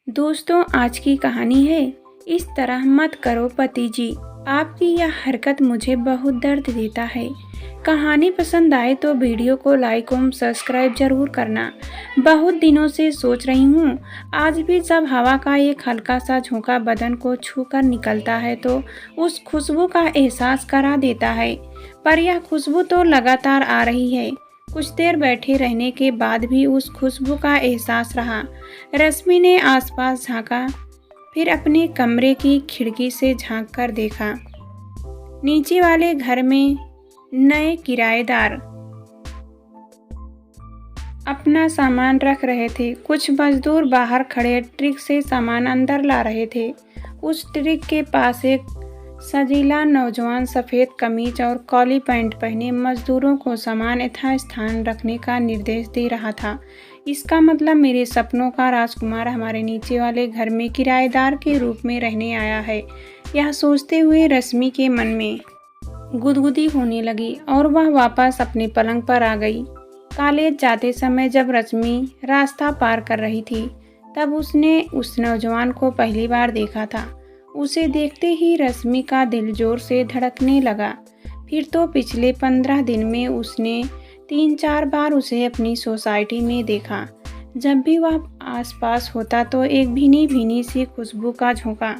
दोस्तों, आज की कहानी है इस तरह मत करो पति जी। आपकी यह हरकत मुझे बहुत दर्द देता है। कहानी पसंद आए तो वीडियो को लाइक और सब्सक्राइब जरूर करना। बहुत दिनों से सोच रही हूँ, आज भी जब हवा का एक हल्का सा झोंका बदन को छूकर निकलता है तो उस खुशबू का एहसास करा देता है। पर यह खुशबू तो लगातार आ रही है। कुछ देर बैठे रहने के बाद भी उस खुशबू का एहसास रहा। रश्मि ने आसपास झांका, फिर अपने कमरे की खिड़की से झांक कर देखा। नीचे वाले घर में नए किराएदार अपना सामान रख रहे थे। कुछ मजदूर बाहर खड़े ट्रक से सामान अंदर ला रहे थे। उस ट्रक के पास एक सजीला नौजवान सफ़ेद कमीज और काली पैंट पहने मजदूरों को सामान यथास्थान रखने का निर्देश दे रहा था। इसका मतलब मेरे सपनों का राजकुमार हमारे नीचे वाले घर में किराएदार के रूप में रहने आया है। यह सोचते हुए रश्मि के मन में गुदगुदी होने लगी और वह वापस अपने पलंग पर आ गई। कॉलेज जाते समय जब रश्मि रास्ता पार कर रही थी तब उसने उस नौजवान को पहली बार देखा था। उसे देखते ही रश्मि का दिल जोर से धड़कने लगा। फिर तो पिछले 15 दिन में उसने 3-4 बार उसे अपनी सोसाइटी में देखा। जब भी वह आसपास होता तो एक भीनी भीनी सी खुशबू का झोंका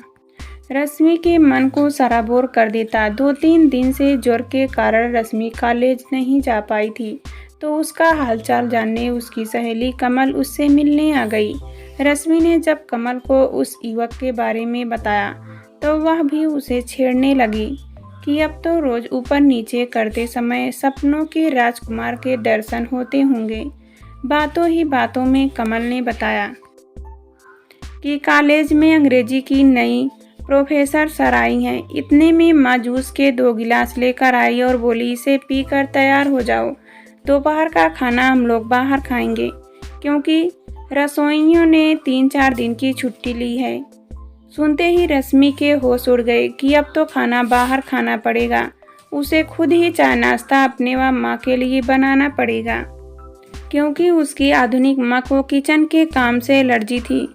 रश्मि के मन को सराबोर कर देता। 2-3 दिन से ज्वर के कारण रश्मि कॉलेज नहीं जा पाई थी, तो उसका हालचाल जानने उसकी सहेली कमल उससे मिलने आ गई। रश्मि ने जब कमल को उस युवक के बारे में बताया तो वह भी उसे छेड़ने लगी कि अब तो रोज ऊपर नीचे करते समय सपनों के राजकुमार के दर्शन होते होंगे। बातों ही बातों में कमल ने बताया कि कॉलेज में अंग्रेजी की नई प्रोफेसर सर आई हैं। इतने में माँ जूस के 2 गिलास लेकर आई और बोली, इसे पीकर तैयार हो जाओ, दोपहर का खाना हम लोग बाहर खाएंगे क्योंकि रसोइयों ने 3-4 दिन की छुट्टी ली है। सुनते ही रश्मि के होश उड़ गए कि अब तो खाना बाहर खाना पड़ेगा। उसे खुद ही चाय नाश्ता अपने व माँ के लिए बनाना पड़ेगा क्योंकि उसकी आधुनिक माँ को किचन के काम से एलर्जी थी,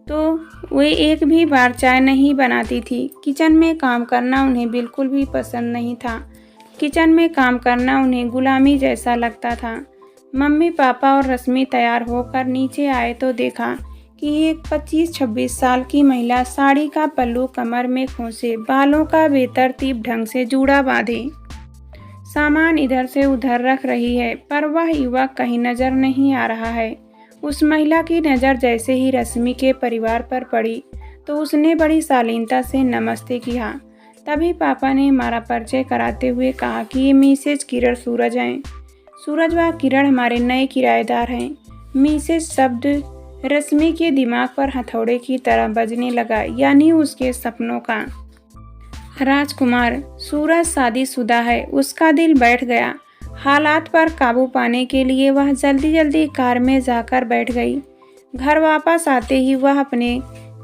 तो वे एक भी बार चाय नहीं बनाती थी। किचन में काम करना उन्हें बिल्कुल भी पसंद नहीं था। किचन में काम करना उन्हें गुलामी जैसा लगता था। मम्मी पापा और रश्मि तैयार होकर नीचे आए तो देखा कि एक 25-26 साल की महिला साड़ी का पल्लू कमर में खोसे, बालों का बेतरतीब ढंग से जूड़ा बांधे सामान इधर से उधर रख रही है, पर वह युवक कहीं नजर नहीं आ रहा है। उस महिला की नज़र जैसे ही रश्मि के परिवार पर पड़ी तो उसने बड़ी शालीनता से नमस्ते किया। तभी पापा ने हमारा परिचय कराते हुए कहा कि ये मिसेज किरण सूरज हैं। सूरज व किरण हमारे नए किराएदार हैं। मिसेज शब्द रश्मि के दिमाग पर हथौड़े की तरह बजने लगा, यानी उसके सपनों का राजकुमार। सूरज शादीशुदा है। उसका दिल बैठ गया। हालात पर काबू पाने के लिए वह जल्दी जल्दी कार में जाकर बैठ गई। घर वापस आते ही वह अपने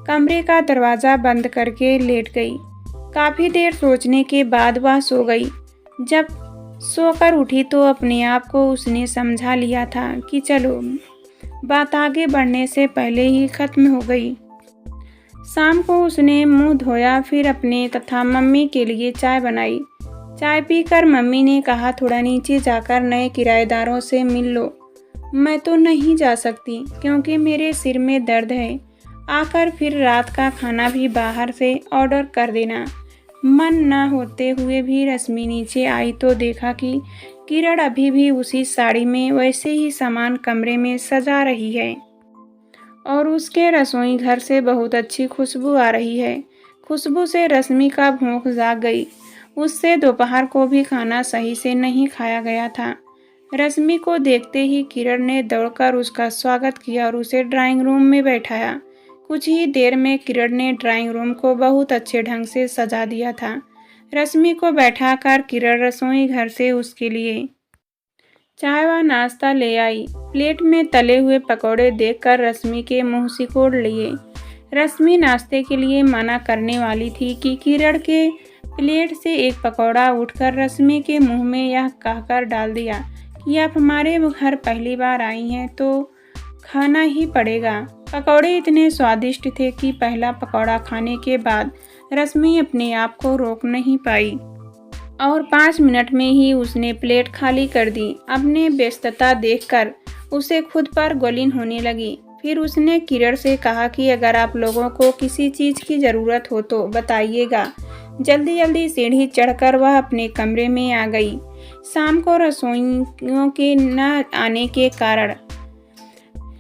कमरे का दरवाज़ा बंद करके लेट गई। काफ़ी देर सोचने के बाद वह सो गई। जब सोकर उठी तो अपने आप को उसने समझा लिया था कि चलो, बात आगे बढ़ने से पहले ही ख़त्म हो गई। शाम को उसने मुंह धोया, फिर अपने तथा मम्मी के लिए चाय बनाई। चाय पीकर मम्मी ने कहा, थोड़ा नीचे जाकर नए किराएदारों से मिल लो। मैं तो नहीं जा सकती क्योंकि मेरे सिर में दर्द है। आकर फिर रात का खाना भी बाहर से ऑर्डर कर देना। मन न होते हुए भी रश्मि नीचे आई तो देखा कि किरण अभी भी उसी साड़ी में वैसे ही सामान कमरे में सजा रही है और उसके रसोई घर से बहुत अच्छी खुशबू आ रही है। खुशबू से रश्मि का भूख जाग गई। उससे दोपहर को भी खाना सही से नहीं खाया गया था। रश्मि को देखते ही किरण ने दौड़कर उसका स्वागत किया और उसे ड्राइंग रूम में बैठाया। कुछ ही देर में किरण ने ड्राइंग रूम को बहुत अच्छे ढंग से सजा दिया था। रश्मि को बैठाकर किरण रसोई घर से उसके लिए चाय व नाश्ता ले आई। प्लेट में तले हुए पकौड़े देखकर रश्मि के मुंह सिकोड़ लिए। रश्मि नाश्ते के लिए मना करने वाली थी कि किरण के प्लेट से एक पकौड़ा उठकर रश्मि के मुंह में यह कहकर डाल दिया कि आप हमारे घर पहली बार आई हैं तो खाना ही पड़ेगा। पकौड़े इतने स्वादिष्ट थे कि पहला पकौड़ा खाने के बाद रश्मि अपने आप को रोक नहीं पाई और 5 मिनट में ही उसने प्लेट खाली कर दी। अपने व्यस्तता देखकर उसे खुद पर गोलिन होने लगी। फिर उसने किरण से कहा कि अगर आप लोगों को किसी चीज़ की ज़रूरत हो तो बताइएगा। जल्दी जल्दी सीढ़ी चढ़कर वह अपने कमरे में आ गई। शाम को रसोइयों के न आने के कारण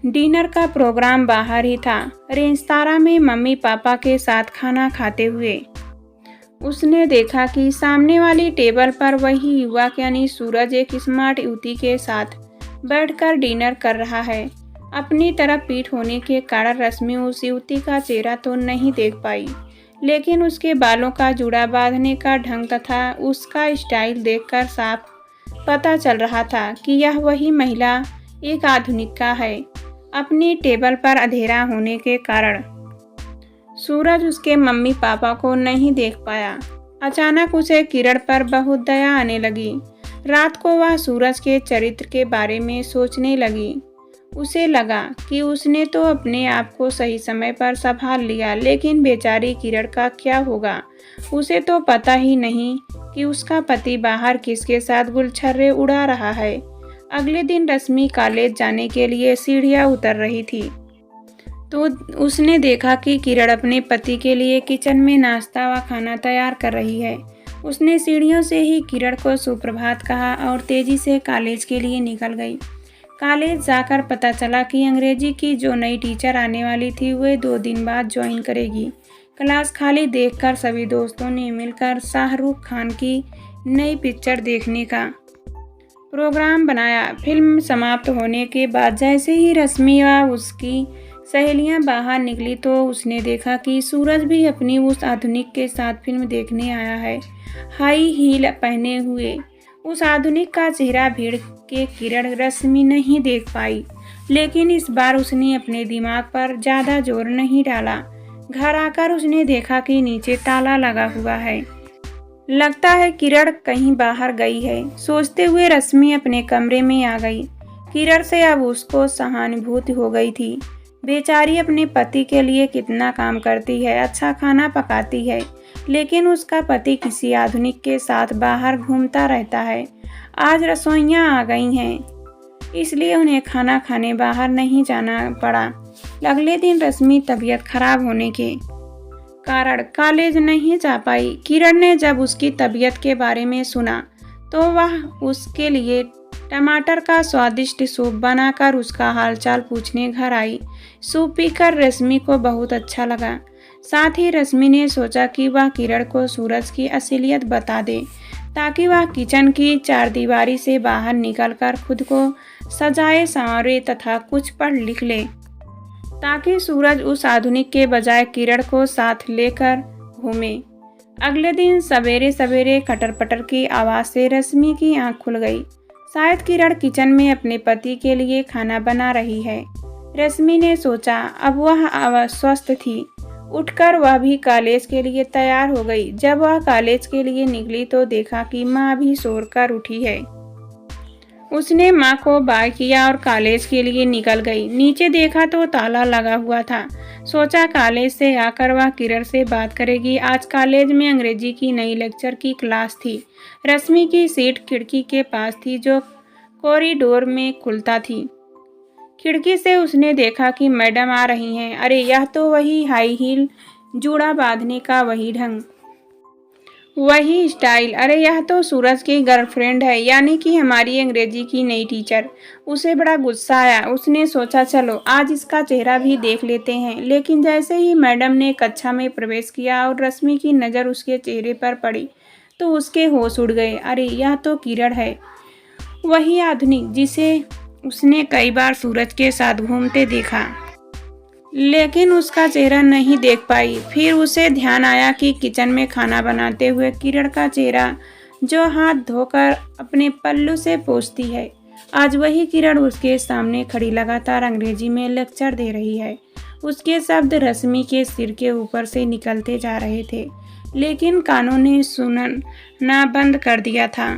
डिनर का प्रोग्राम बाहर ही था। रेस्तारा में मम्मी पापा के साथ खाना खाते हुए उसने देखा कि सामने वाली टेबल पर वही युवक यानी सूरज एक स्मार्ट युवती के साथ बैठकर डिनर कर रहा है। अपनी तरफ पीठ होने के कारण रश्मि उस युवती का चेहरा तो नहीं देख पाई, लेकिन उसके बालों का जूड़ा बांधने का ढंग तथा उसका स्टाइल देखकर साफ पता चल रहा था कि यह वही महिला एक आधुनिका है। अपनी टेबल पर अंधेरा होने के कारण सूरज उसके मम्मी पापा को नहीं देख पाया। अचानक उसे किरण पर बहुत दया आने लगी। रात को वह सूरज के चरित्र के बारे में सोचने लगी। उसे लगा कि उसने तो अपने आप को सही समय पर संभाल लिया, लेकिन बेचारी किरण का क्या होगा। उसे तो पता ही नहीं कि उसका पति बाहर किसके साथ गुलछर्रे उड़ा रहा है। अगले दिन रश्मि कॉलेज जाने के लिए सीढ़ियाँ उतर रही थी तो उसने देखा कि किरण अपने पति के लिए किचन में नाश्ता व खाना तैयार कर रही है। उसने सीढ़ियों से ही किरण को सुप्रभात कहा और तेजी से कॉलेज के लिए निकल गई। कॉलेज जाकर पता चला कि अंग्रेजी की जो नई टीचर आने वाली थी वह 2 दिन बाद ज्वाइन करेगी। क्लास खाली देखकर सभी दोस्तों ने मिलकर शाहरुख खान की नई पिक्चर देखने का प्रोग्राम बनाया। फिल्म समाप्त होने के बाद जैसे ही रश्मि व उसकी सहेलियां बाहर निकली तो उसने देखा कि सूरज भी अपनी उस आधुनिक के साथ फिल्म देखने आया है। हाई हील पहने हुए उस आधुनिक का चेहरा भीड़ के किरण रश्मि नहीं देख पाई, लेकिन इस बार उसने अपने दिमाग पर ज़्यादा जोर नहीं डाला। घर आकर उसने देखा कि नीचे ताला लगा हुआ है। लगता है किरण कहीं बाहर गई है। सोचते हुए रश्मि अपने कमरे में आ गई। किरण से अब उसको सहानुभूति हो गई थी। बेचारी अपने पति के लिए कितना काम करती है, अच्छा खाना पकाती है, लेकिन उसका पति किसी आधुनिक के साथ बाहर घूमता रहता है। आज रसोइयाँ आ गई हैं, इसलिए उन्हें खाना खाने बाहर नहीं जाना पड़ा। अगले दिन रश्मि तबीयत खराब होने के कारण कॉलेज नहीं जा पाई। किरण ने जब उसकी तबीयत के बारे में सुना तो वह उसके लिए टमाटर का स्वादिष्ट सूप बनाकर उसका हालचाल पूछने घर आई। सूप पीकर रश्मि को बहुत अच्छा लगा। साथ ही रश्मि ने सोचा कि वह किरण को सूरज की असलियत बता दे, ताकि वह किचन की चारदीवारी से बाहर निकलकर खुद को सजाए संवारे तथा कुछ पढ़ लिख ले, ताकि सूरज उस आधुनिक के बजाय किरण को साथ लेकर घूमे। अगले दिन सवेरे सवेरे खटर पटर की आवाज़ से रश्मि की आंख खुल गई। शायद किरण किचन में अपने पति के लिए खाना बना रही है। रश्मि ने सोचा अब वह अस्वस्थ थी। उठकर वह भी कॉलेज के लिए तैयार हो गई। जब वह कॉलेज के लिए निकली तो देखा कि माँ भी सोर कर उठी है। उसने माँ को बाय किया और कॉलेज के लिए निकल गई। नीचे देखा तो ताला लगा हुआ था। सोचा कॉलेज से आकर वह किरण से बात करेगी। आज कॉलेज में अंग्रेजी की नई लेक्चर की क्लास थी। रश्मि की सीट खिड़की के पास थी जो कॉरिडोर में खुलता थी। खिड़की से उसने देखा कि मैडम आ रही हैं। अरे यह तो वही हाई हील, जूड़ा बांधने का वही ढंग, वही स्टाइल। अरे यह तो सूरज की गर्लफ्रेंड है, यानी कि हमारी अंग्रेजी की नई टीचर। उसे बड़ा गुस्सा आया। उसने सोचा चलो आज इसका चेहरा भी देख लेते हैं। लेकिन जैसे ही मैडम ने कक्षा में प्रवेश किया और रश्मि की नज़र उसके चेहरे पर पड़ी तो उसके होश उड़ गए। अरे यह तो किरण है, वही आधुनिक जिसे उसने कई बार सूरज के साथ घूमते देखा, लेकिन उसका चेहरा नहीं देख पाई। फिर उसे ध्यान आया कि किचन में खाना बनाते हुए किरण का चेहरा, जो हाथ धोकर अपने पल्लू से पोंछती है। आज वही किरण उसके सामने खड़ी लगातार अंग्रेजी में लेक्चर दे रही है। उसके शब्द रश्मि के सिर के ऊपर से निकलते जा रहे थे, लेकिन कानों ने सुनना बंद कर दिया था।